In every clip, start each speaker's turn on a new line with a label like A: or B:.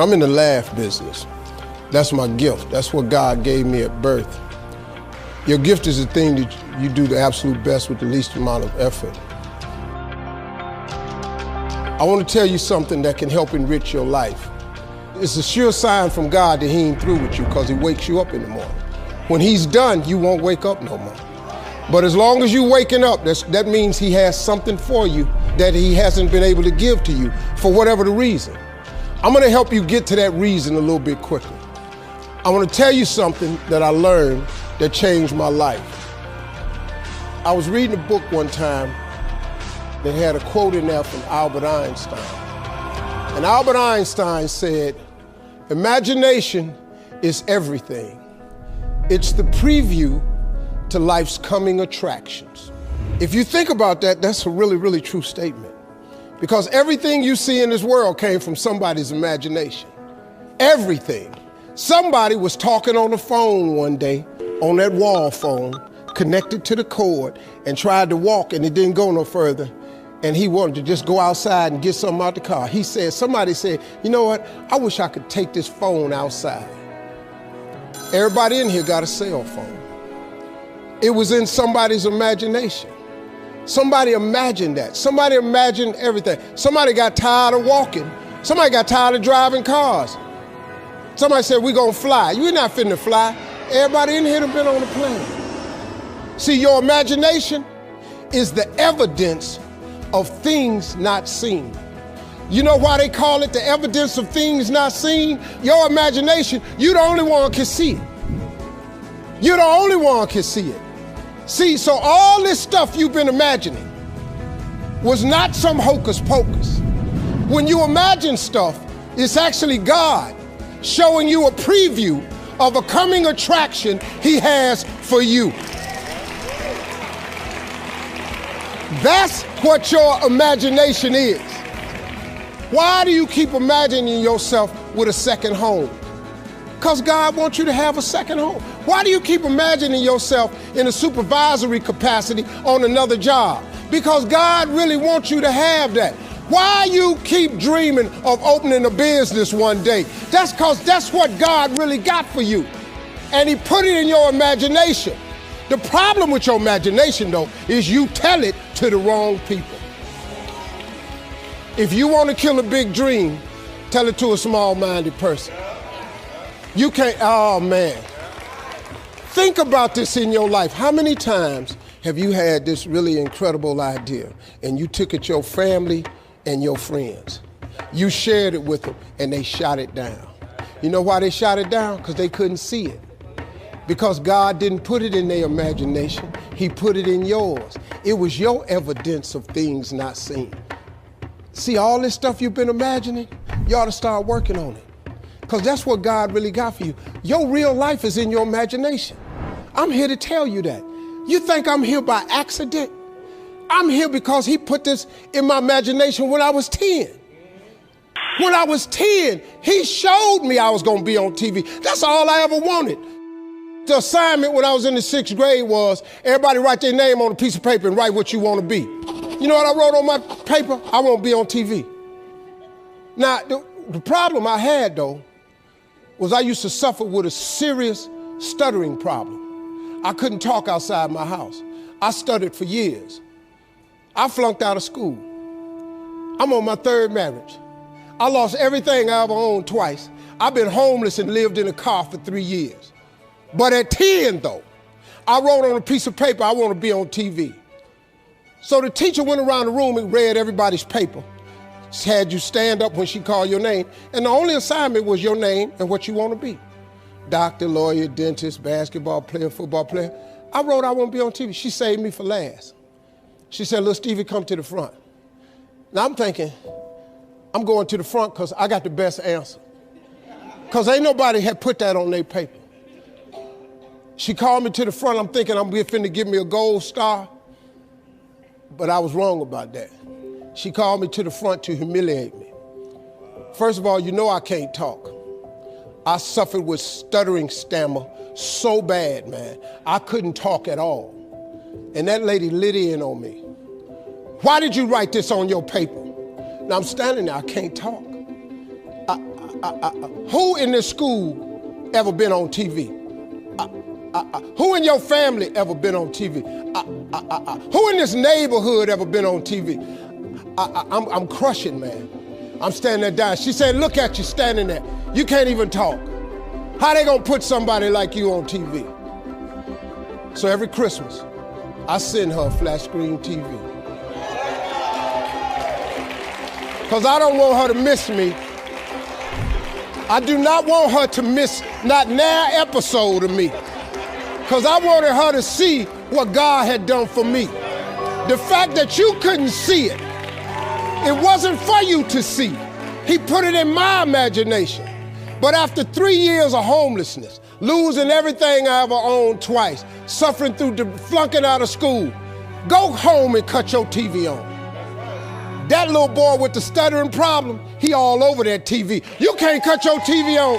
A: I'm in the laugh business. That's my gift. That's what God gave me at birth. Your gift is the thing that you do the absolute best with the least amount of effort. I want to tell you something that can help enrich your life. It's a sure sign from God that He ain't through with you because He wakes you up in the morning. When He's done, you won't wake up no more. But as long as you're waking up, that means He has something for you that He hasn't been able to give to you for whatever the reason. I'm going to help you get to that reason a little bit quicker. I want to tell you something that I learned that changed my life. I was reading a book one time that had a quote in there from Albert Einstein. And Albert Einstein said, "Imagination is everything. It's the preview to life's coming attractions." If you think about that, that's a really, really true statement. Because everything you see in this world came from somebody's imagination. Everything. Somebody was talking on the phone one day, on that wall phone, connected to the cord, and tried to walk, and it didn't go no further. And he wanted to just go outside and get something out the car. Somebody said, "You know what? I wish I could take this phone outside." Everybody in here got a cell phone. It was in somebody's imagination. Somebody imagined that. Somebody imagined everything. Somebody got tired of walking. Somebody got tired of driving cars. Somebody said, "We're gonna fly." You're not finna fly. Everybody in here done been on a plane. See, your imagination is the evidence of things not seen. You know why they call it the evidence of things not seen? Your imagination, you the only one can see it. You the only one can see it. See, so all this stuff you've been imagining was not some hocus pocus. When you imagine stuff, it's actually God showing you a preview of a coming attraction He has for you. That's what your imagination is. Why do you keep imagining yourself with a second home? Because God wants you to have a second home. Why do you keep imagining yourself in a supervisory capacity on another job? Because God really wants you to have that. Why you keep dreaming of opening a business one day? That's because that's what God really got for you. And He put it in your imagination. The problem with your imagination, though, is you tell it to the wrong people. If you want to kill a big dream, tell it to a small-minded person. You can't, oh man. Think about this in your life. How many times have you had this really incredible idea and you took it to your family and your friends? You shared it with them and they shot it down. You know why they shot it down? Because they couldn't see it. Because God didn't put it in their imagination, He put it in yours. It was your evidence of things not seen. See, all this stuff you've been imagining, you ought to start working on it. Because that's what God really got for you. Your real life is in your imagination. I'm here to tell you that. You think I'm here by accident? I'm here because He put this in my imagination when I was 10. When I was 10, He showed me I was going to be on TV. That's all I ever wanted. The assignment when I was in the 6th grade was everybody write their name on a piece of paper and write what you want to be. You know what I wrote on my paper? I want to be on TV. Now, the problem I had, though, was I used to suffer with a serious stuttering problem. I couldn't talk outside my house. I stuttered for years. I flunked out of school. I'm on my 3rd marriage. I lost everything I ever owned twice. I've been homeless and lived in a car for 3 years. But at 10, though, I wrote on a piece of paper, I want to be on TV. So the teacher went around the room and read everybody's paper. She had you stand up when she called your name, and the only assignment was your name and what you want to be. Doctor, lawyer, dentist, basketball player, football player. I wrote I want to be on TV. She saved me for last. She said, "Little Stevie, come to the front." Now I'm thinking, I'm going to the front because I got the best answer. Because ain't nobody had put that on their paper. She called me to the front. I'm thinking I'm finna give me a gold star. But I was wrong about that. She called me to the front to humiliate me. First of all, you know I can't talk. I suffered with stuttering stammer so bad, man. I couldn't talk at all. And that lady lit in on me. "Why did you write this on your paper?" Now I'm standing there, I can't talk. Who in this school ever been on TV? Who in your family ever been on TV? Who in this neighborhood ever been on TV? I'm crushing, man. I'm standing there dying. She said, look at you standing there. You can't even talk. How they gonna put somebody like you on TV? So every Christmas, I send her a flat screen TV. Because I don't want her to miss me. I do not want her to miss not an episode of me. Because I wanted her to see what God had done for me. The fact that you couldn't see it, it wasn't for you to see. He put it in my imagination. But after 3 years of homelessness, losing everything I ever owned twice, suffering through flunking out of school, go home and cut your TV on. That little boy with the stuttering problem, he all over that TV. You can't cut your TV on.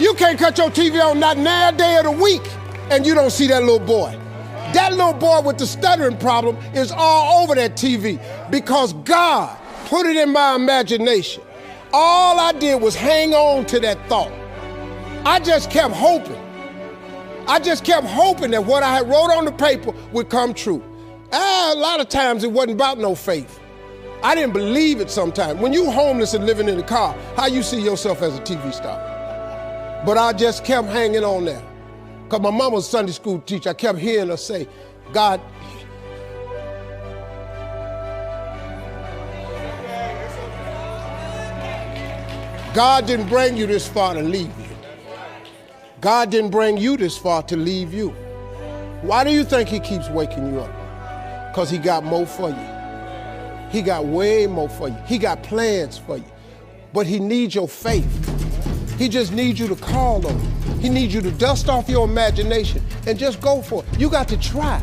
A: You can't cut your TV on not now day of the week and you don't see that little boy. That little boy with the stuttering problem is all over that TV because God put it in my imagination. All I did was hang on to that thought. I just kept hoping. I just kept hoping that what I had wrote on the paper would come true. A lot of times it wasn't about no faith. I didn't believe it sometimes. When you homeless and living in the car, how you see yourself as a TV star? But I just kept hanging on there. Because my mama was a Sunday school teacher. I kept hearing her say, God, God didn't bring you this far to leave you. God didn't bring you this far to leave you. Why do you think he keeps waking you up? Because he got more for you. He got way more for you. He got plans for you. But he needs your faith. He just needs you to call on him. He needs you to dust off your imagination and just go for it. You got to try.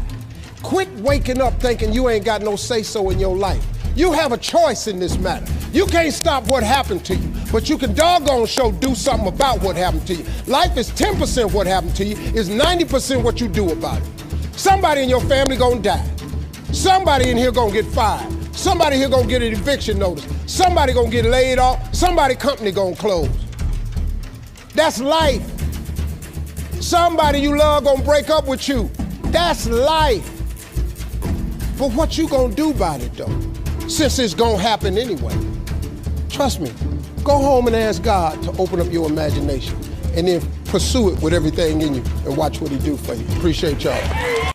A: Quit waking up thinking you ain't got no say-so in your life. You have a choice in this matter. You can't stop what happened to you, but you can doggone sure do something about what happened to you. Life is 10% what happened to you, is 90% what you do about it. Somebody in your family gonna die. Somebody in here gonna get fired. Somebody here gonna get an eviction notice. Somebody gonna get laid off. Somebody company gonna close. That's life. Somebody you love gonna break up with you. That's life. But what you gonna do about it though? Since it's gonna happen anyway. Trust me, go home and ask God to open up your imagination and then pursue it with everything in you and watch what he do for you. Appreciate y'all.